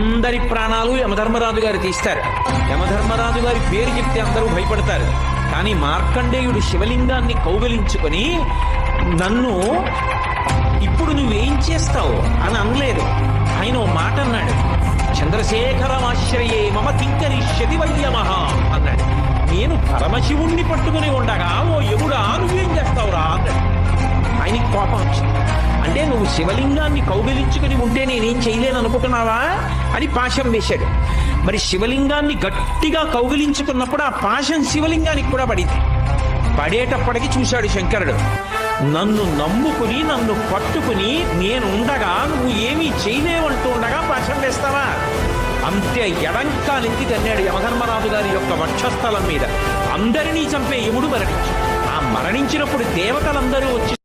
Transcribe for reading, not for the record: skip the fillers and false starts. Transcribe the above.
అందరి ప్రాణాలు యమధర్మరాజు గారు తీస్తారు. యమధర్మరాజు గారి పేరు చెప్తే అందరూ భయపడతారు. కానీ మార్కండేయుడు శివలింగాన్ని కౌగలించుకొని నన్ను ఇప్పుడు నువ్వేం చేస్తావు అని అనలేదు. ఆయన ఓ మాట అన్నాడు, చంద్రశేఖరమాశ్రయే మమ కింకరిష్యతి వయ్యమహ అన్నాడు. నేను పరమశివుణ్ణి పట్టుకుని ఉండగా ఓ యముడా నువ్వేం చేస్తావురా అన్నాడు. ఆయనకి కోపం వచ్చింది. అంటే నువ్వు శివలింగాన్ని కౌగిలించుకుని ఉంటే నేనేం చేయలేను అనుకుంటున్నావా అని పాశం వేశాడు. మరి శివలింగాన్ని గట్టిగా కౌగిలించుకున్నప్పుడు ఆ పాశం శివలింగానికి కూడా పడింది. పడేటప్పటికి చూశాడు శంకరుడు, నన్ను నమ్ముకుని నన్ను పట్టుకుని నేనుండగా నువ్వు ఏమీ చేయలేవంటూ ఉండగా పాశం వేస్తావా? అంతే ఎడంకాలింటి తన్నాడు యమధర్మరాజు గారి యొక్క వక్షస్థలం మీద. అందరినీ చంపే యముడు మరణించాడు. ఆ మరణించినప్పుడు దేవతలందరూ వచ్చి